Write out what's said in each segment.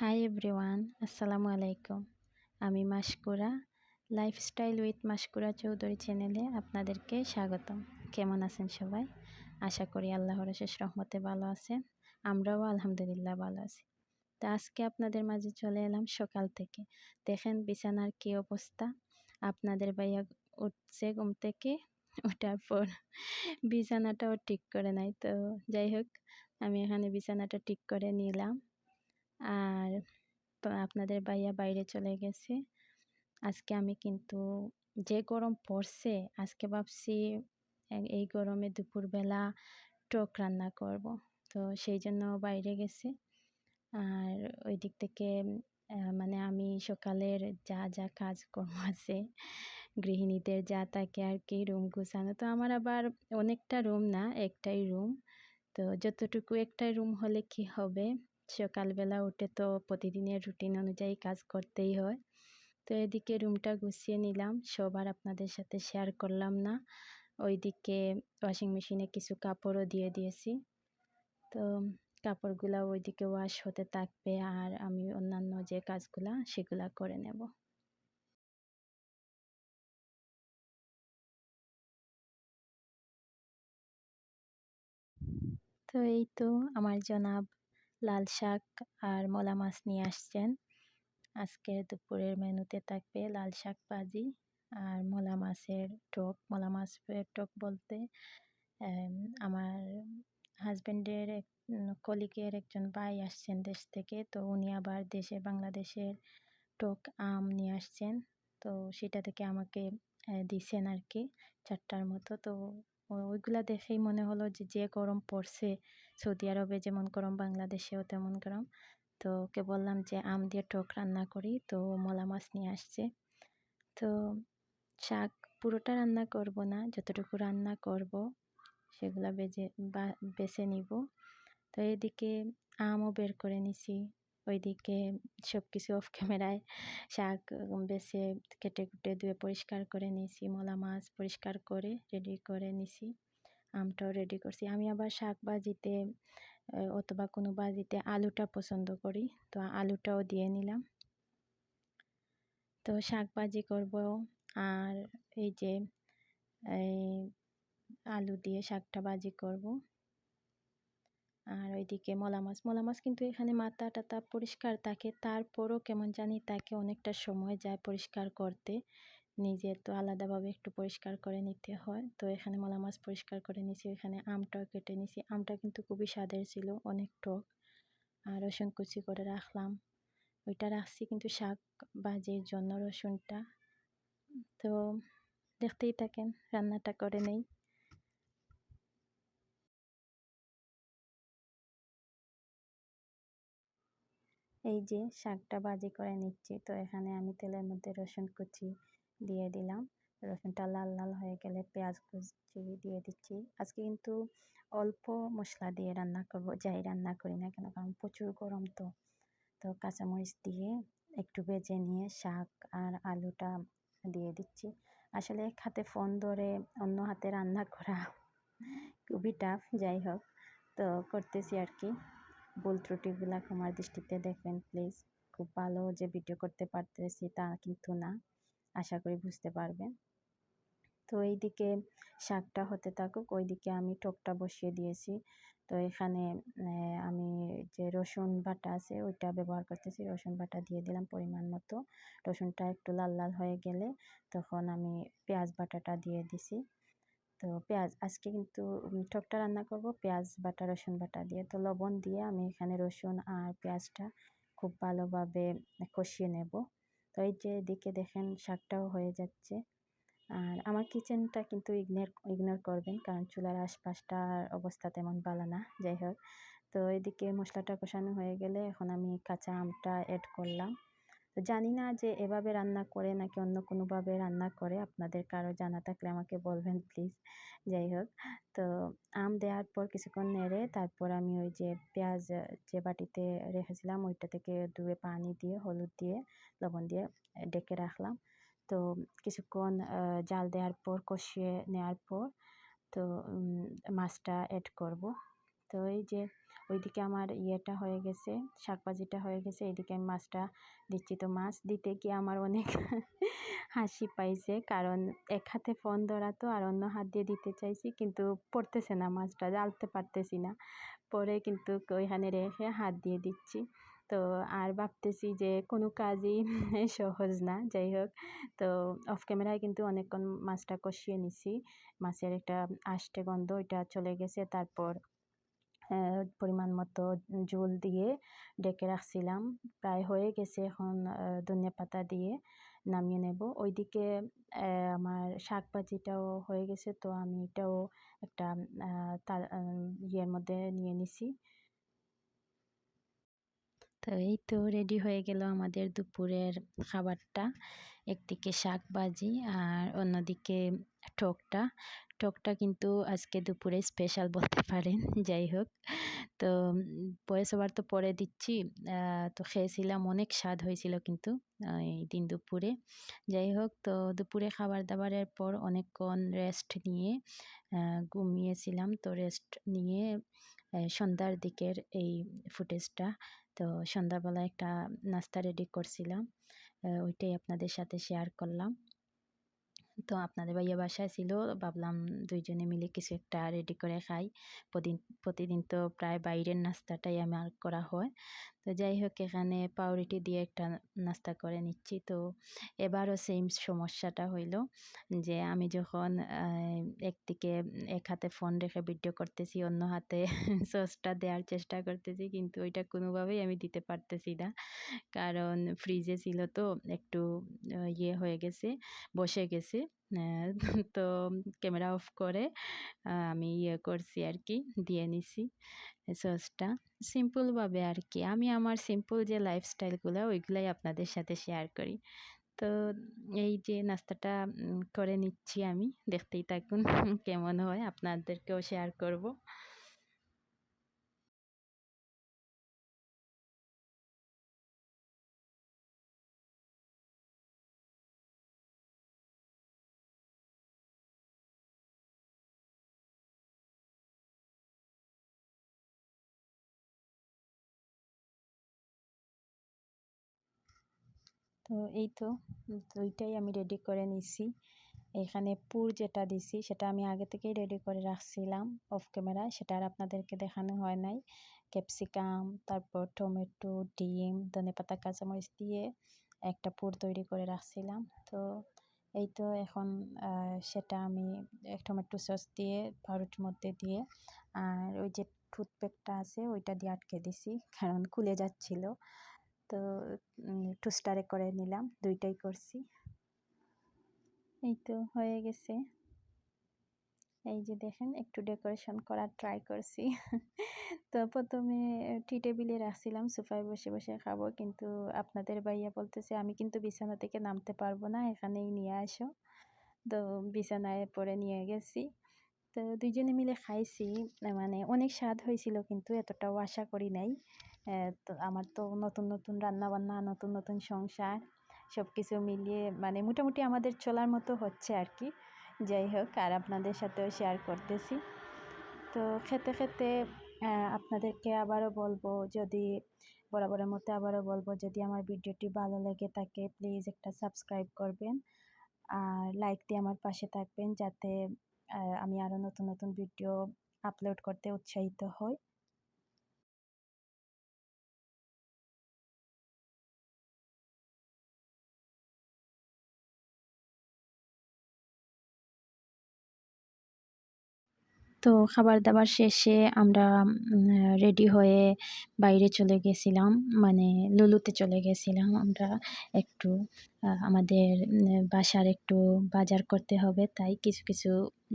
Hi everyone, আসসালামু আলাইকুম। আমি মাশকুরা, লাইফস্টাইল উইথ মাশকুরা চৌধুরী চ্যানেলে আপনাদেরকে স্বাগতম। কেমন আছেন সবাই? আশা করি আল্লাহর অশেষ রহমতে ভালো আছেন। আমরাও আলহামদুলিল্লাহ ভালো আছি। তো আজকে আপনাদের মাঝে চলে এলাম সকাল থেকে। দেখেন বিছানার কী অবস্থা। আপনাদের ভাইয়া উঠছে ঘুম থেকে, ওঠার পর বিছানাটাও ঠিক করে নাই। তো যাই হোক, আমি এখানে বিছানাটা ঠিক করে নিলাম। আর আপনাদের ভাইয়া বাইরে চলে গেছে। আজকে আমি কিন্তু যে গরম পড়ছে, আজকে ভাবছি এই গরমে দুপুরবেলা টক রান্না করব। তো সেই জন্য বাইরে গেছে। আর ওই দিক থেকে মানে আমি সকালের যা কাজকর্ম আছে, গৃহিণীদের যা থাকে আর কি, রুম গুছানো। তো আমার আবার অনেকটা রুম না, একটাই রুম। তো যতটুকু একটাই রুম হলে কি হবে, সকালবেলা উঠে তো প্রতিদিনের রুটিন অনুযায়ী কাজ করতেই হয়। তো এদিকে রুমটা গুছিয়ে নিলাম, সবার আপনাদের সাথে শেয়ার করলাম না। ওইদিকে ওয়াশিং মেশিনে কিছু কাপড়ও দিয়ে দিয়েছি। তো কাপড়গুলা ওইদিকে ওয়াশ হতে থাকবে, আর আমি অন্যান্য যে কাজগুলা সেগুলা করে নেব। তো এই তো আমার জনাব লাল শাক আর মলা মাছ নিয়ে আসছেন। আজকে দুপুরের মেনুতে থাকবে লাল শাক ভাজি আর মলা মাছের টক। মলা মাছের টক বলতে আমার হাজব্যান্ডের এক কলিগের একজন ভাই আসছেন দেশ থেকে। তো উনি আবার বাংলাদেশের টক আম নিয়ে আসছেন। তো সেটা থেকে আমাকে দিছেন আর কি, 4টার মতো। তো ওইগুলা দেখেই মনে হলো যে গরম পড়ছে, সৌদি আরবে যেমন গরম বাংলাদেশেও তেমন গরম। তো ওকে বললাম যে আম দিয়ে টক রান্না করি, তো মলা মাছ নিয়ে আসছে। তো শাক পুরোটা রান্না করব না, যতটুকু রান্না করব সেগুলা বেছে নিব। তো এদিকে আমও বের করে নিছি, ওইদিকে সব কিছু অফ ক্যামেরায় শাক বেছে কেটে কুটে ধুয়ে পরিষ্কার করে নিয়েছি, মলা মাছ পরিষ্কার করে রেডি করে নিছি, আমটাও রেডি করছি। আমি আবার শাক ভাজিতে অথবা কোনো ভাজিতে আলুটা পছন্দ করি, তো আলুটাও দিয়ে নিলাম। তো শাক ভাজি করব, আর এই যে এই আলু দিয়ে শাকটা ভাজি করব। আর ওইদিকে মলা মাছ কিন্তু এখানে মাথা টাথা পরিষ্কার থাকে, তারপরও কেমন জানি তাকে অনেকটা সময় যায় পরিষ্কার করতে। নিজে তো আলাদাভাবে একটু পরিষ্কার করে নিতে হয়। তো এখানে মলা মাছ পরিষ্কার করে নিছি, এখানে আমটাও কেটে নিছি। আমটা কিন্তু খুবই স্বাদের ছিল, অনেক টক। আর রসুন কুচি করে রাখলাম, ওইটা রাখছি কিন্তু শাক ভাজির জন্য রসুনটা। তো দেখতেই থাকেন, রান্নাটা করে নেই। এই যে শাকটা ভাজি করে নিচ্ছি। তো এখানে আমি তেলের মধ্যে রসুন কুচি দিয়ে দিলাম। রসুনটা লাল লাল হয়ে গেলে পেঁয়াজ কুচি দিয়ে দিচ্ছি। আজকে কিন্তু অল্প মশলা দিয়ে রান্না করব, যাই রান্না করি না কেন, কারণ প্রচুর গরম। তো তো কাঁচামরিচ দিয়ে একটু ভেজে নিয়ে শাক আর আলুটা দিয়ে দিচ্ছি। আসলে এক হাতে ফোন ধরে অন্য হাতে রান্না করা খুবই টাফ। যাই হোক, তো করতেছি আর কি। ভুল ত্রুটিগুলা ক্ষমার দৃষ্টিতে দেখবেন প্লিজ। খুব ভালো যে ভিডিও করতে পারতেছি তা কিন্তু না, আশা করি বুঝতে পারবেন। তো এইদিকে শাকটা হতে থাকুক, ওইদিকে আমি টকটা বসিয়ে দিয়েছি। তো এখানে আমি যে রসুন বাটা আছে ওইটা ব্যবহার করতেছি, রসুন বাটা দিয়ে দিলাম পরিমাণ মতো। রসুনটা একটু লাল লাল হয়ে গেলে তখন আমি পেঁয়াজ বাটাটা দিয়ে দিছি। তো পেঁয়াজ আজকে কিন্তু টকটা রান্না করব পেঁয়াজ বাটা রসুন বাটা দিয়ে। তো লবণ দিয়ে আমি এখানে রসুন আর পেঁয়াজটা খুব ভালোভাবে কষিয়ে নেব। তো এই যে এদিকে দেখেন শাকটাও হয়ে যাচ্ছে। আর আমার কিচেনটা কিন্তু ইগনোর করবেন, কারণ চুলার আশপাশটার অবস্থা তেমন ভালো না। যাই হোক, তো এদিকে মশলাটা কষানো হয়ে গেলে এখন আমি কাঁচা আমটা অ্যাড করলাম। তো জানি না যে এভাবে রান্না করে নাকি অন্য কোনোভাবে রান্না করে, আপনাদের কারো জানা থাকলে আমাকে বলবেন প্লিজ। যাই হোক, তো আম দেওয়ার পর কিছুক্ষণ নেড়ে তারপর আমি ওই যে পেঁয়াজ যে বাটিতে রেখেছিলাম ওইটা থেকে ধুয়ে পানি দিয়ে হলুদ দিয়ে লবণ দিয়ে ডেকে রাখলাম। তো কিছুক্ষণ জাল দেওয়ার পর কষিয়ে নেওয়ার পর তো মাছটা অ্যাড করব। তো এই যে ওইদিকে আমার ইয়েটা হয়ে গেছে, শাকভাজিটা হয়ে গেছে, এদিকে আমি মাছটা দিচ্ছি। তো মাছ দিতে গিয়ে আমার অনেক হাসি পাইছে, কারণ এক হাতে ফোন ধরা তো, আর অন্য হাত দিয়ে দিতে চাইছি কিন্তু পড়তেছে না, মাছটা জ্বালতে পারতেছি না, পরে কিন্তু ওইখানে রেখে হাত দিয়ে দিচ্ছি। তো আর ভাবতেছি যে কোনো কাজই সহজ না, যাই হোক। তো অফ ক্যামেরায় কিন্তু অনেকক্ষণ মাছটা কষিয়ে নিছি, মাছের একটা আষ্টে গন্ধ ওইটা চলে গেছে। তারপর পরিমাণ মতো ঝোল দিয়ে ঢেকে রাখছিলাম, প্রায় হয়ে গেছে। এখন ধনিয়া পাতা দিয়ে নামিয়ে নেব। ওইদিকে আমার শাক ভাজিটাও হয়ে গেছে, তো আমি এটাও একটা ইয়ের মধ্যে নিয়ে নিছি। তো এই তো রেডি হয়ে গেল আমাদের দুপুরের খাবারটা। একদিকে শাক ভাজি আর অন্যদিকে টকটা। টকটা কিন্তু আজকে দুপুরে স্পেশাল বলতে পারেন। যাই হোক, তো ভয়েস ওভার তো পরে দিচ্ছি। তো খেয়েছিলাম, অনেক স্বাদ হয়েছিল কিন্তু এই দিন দুপুরে। যাই হোক, তো দুপুরে খাবার দাবারের পর অনেকক্ষণ রেস্ট নিয়ে ঘুমিয়েছিলাম। তো রেস্ট নিয়ে সন্ধ্যার দিকের এই ফুটেজটা। তো সন্ধ্যাবেলা একটা নাস্তা রেডি করছিলাম, ওইটাই আপনাদের সাথে শেয়ার করলাম। তো আপনাদের ভাইয়া বাসায় ছিল, ভাবলাম দুইজনে মিলে কিছু একটা রেডি করে খাই। প্রতিদিন তো প্রায় বাইরের নাস্তাটাই আমার করা হয়। তো যাই হোক, এখানে পাউরুটি দিয়ে একটা নাস্তা করে নিচ্ছি। তো এবারও সেম সমস্যাটা হইল যে আমি যখন একদিকে এক হাতে ফোন রেখে ভিডিও করতেছি, অন্য হাতে সসটা দেওয়ার চেষ্টা করতেছি, কিন্তু ওইটা কোনোভাবেই আমি দিতে পারতেছি না, কারণ ফ্রিজে ছিল তো একটু ইয়ে হয়ে গেছে, বসে গেছে। তো ক্যামেরা অফ করে আমি ইয়ে করছি আর কি, দিয়ে নিছি সসটা সিম্পলভাবে আর কি। আমি আমার সিম্পল যে লাইফস্টাইলগুলো ওইগুলাই আপনাদের সাথে শেয়ার করি। তো এই যে নাস্তাটা করে নিচ্ছি আমি, দেখতেই থাকুন কেমন হয়, আপনাদেরকেও শেয়ার করব। তো এই তো দুইটাই আমি রেডি করে নিছি। এখানে পুর যেটা দিছি সেটা আমি আগে থেকেই রেডি করে রাখছিলাম অফ ক্যামেরায়, সেটা আর আপনাদেরকে দেখানো হয় নাই। ক্যাপসিকাম, তারপর টমেটো, ডিম, ধনেপাতা, কাঁচামরিচ দিয়ে একটা পুর তৈরি করে রাখছিলাম। তো এই তো এখন সেটা আমি টমেটো সস দিয়ে পাউরুটির মধ্যে দিয়ে, আর ওই যে টুথপেকটা আছে ওইটা দিয়ে আটকে দিছি, কারণ খুলে যাচ্ছিল। তো টোস্টারে করে নিলাম, দুইটাই করছি। এই তো হয়ে গেছে। এই যে দেখেন, একটু ডেকোরেশন করার ট্রাই করছি। তো প্রথমে টি টেবিলে রাখছিলাম, সোফায় বসে বসে খাবো, কিন্তু আপনাদের ভাইয়া বলতেছে আমি কিন্তু বিছানা থেকে নামতে পারবো না, এখানেই নিয়ে আসো। তো বিছানায় পরে নিয়ে গেছি। তো দুইজনে মিলে খাইছি, মানে অনেক স্বাদ হয়েছিল, কিন্তু এতটাও আশা করি নাই। তো আমার তো নতুন নতুন রান্না বান্না, নতুন নতুন সংসার, সব কিছু মিলিয়ে মানে মোটামুটি আমাদের চলার মতো হচ্ছে আর কি। যাই হোক, আর আপনাদের সাথেও শেয়ার করতেছি। তো খেতে খেতে আপনাদেরকে আবারও বলবো, যদি বরাবরের মতো আবারও বলবো, যদি আমার ভিডিওটি ভালো লেগে থাকে প্লিজ একটা সাবস্ক্রাইব করবেন, আর লাইক দিয়ে আমার পাশে থাকবেন, যাতে আমি আরও নতুন নতুন ভিডিও আপলোড করতে উৎসাহিত হই। তো খাবার দাবার শেষে আমরা রেডি হয়ে বাইরে চলে গেছিলাম, মানে লুলুতে চলে গেছিলাম আমরা একটু। আমাদের বাসার একটু বাজার করতে হবে, তাই কিছু কিছু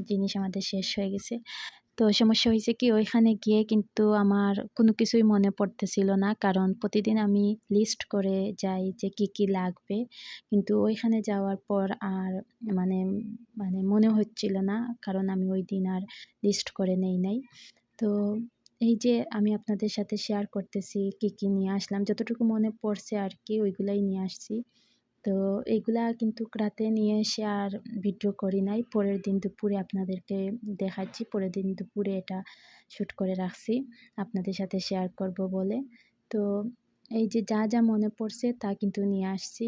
জিনিস আমাদের শেষ হয়ে গেছে। তো সমস্যা হয়েছে কি, ওইখানে গিয়ে কিন্তু আমার কোনো কিছুই মনে পড়তেছিল না, কারণ প্রতিদিন আমি লিস্ট করে যাই যে কি কি লাগবে, কিন্তু ওইখানে যাওয়ার পর আর মানে মানে মনে হচ্ছিল না, কারণ আমি ওই দিন আর লিস্ট করে নেই নাই। তো এই যে আমি আপনাদের সাথে শেয়ার করতেছি কি কি নিয়ে আসলাম, যতটুকু মনে পড়ছে আর কি ওইগুলাই নিয়ে আসছি। তো এগুলা কিন্তু রাতে নিয়ে এসে আর ভিডিও করি নাই। পরের দিন দুপুরে আপনাদেরকে দেখাচ্ছি। পরের দিন দুপুরে এটা শুট করে রাখছি আপনাদের সাথে শেয়ার করব বলে। তো এই যে যা মনে পড়ছে তা কিন্তু নিয়ে আসছি।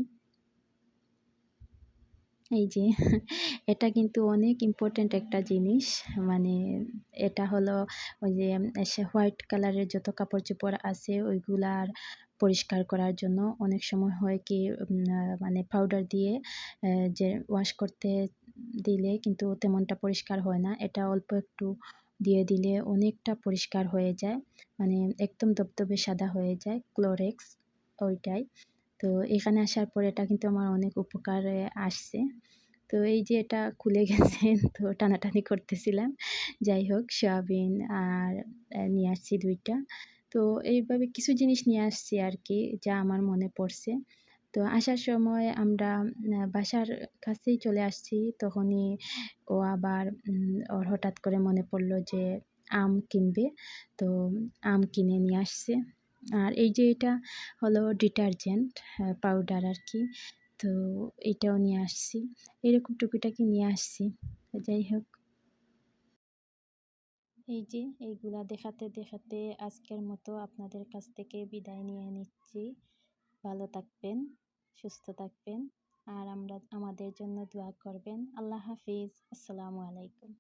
এই যে এটা কিন্তু অনেক ইম্পোর্টেন্ট একটা জিনিস। মানে এটা হলো ওই যে হোয়াইট কালারের যত কাপড়-চোপড় আছে ওইগুলার পরিষ্কার করার জন্য অনেক সময় হয় কি মানে পাউডার দিয়ে যে ওয়াশ করতে দিলে কিন্তু তেমনটা পরিষ্কার হয় না। এটা অল্প একটু দিয়ে দিলে অনেকটা পরিষ্কার হয়ে যায়। মানে একদম ধবধবে সাদা হয়ে যায়। ক্লোরেক্স ওইটাই। তো এখানে আসার পর এটা কিন্তু আমার অনেক উপকারে আসছে। তো এই যে এটা খুলে গেছে তো টানাটানি করতেছিলাম। যাই হোক সয়াবিন আর নিয়ে আসছি ২ টা। তো এইভাবে কিছু জিনিস নিয়ে আসছি আরকি যা আমার মনে পড়ছে। তো আসার সময় আমরা বাসার কাছেই চলে আসছি। তখনই ও আবার ওর হঠাৎ করে মনে পড়ল যে আম কিনবে। তো আম কিনে নিয়ে আসছে। আর এই যে এটা হলো ডিটারজেন্ট পাউডার আরকি। তো এটাও নিয়ে আসছি। এরকম টুকিটাকি নিয়ে আসছি। যাই হোক, এই যে এইগুলা দেখাতে আজকের মতো আপনাদের কাছ থেকে বিদায় নিয়ে নিচ্ছি। ভালো থাকবেন, সুস্থ থাকবেন। আর আমাদের জন্য দোয়া করবেন। আল্লাহ হাফিজ। আসসালামু আলাইকুম।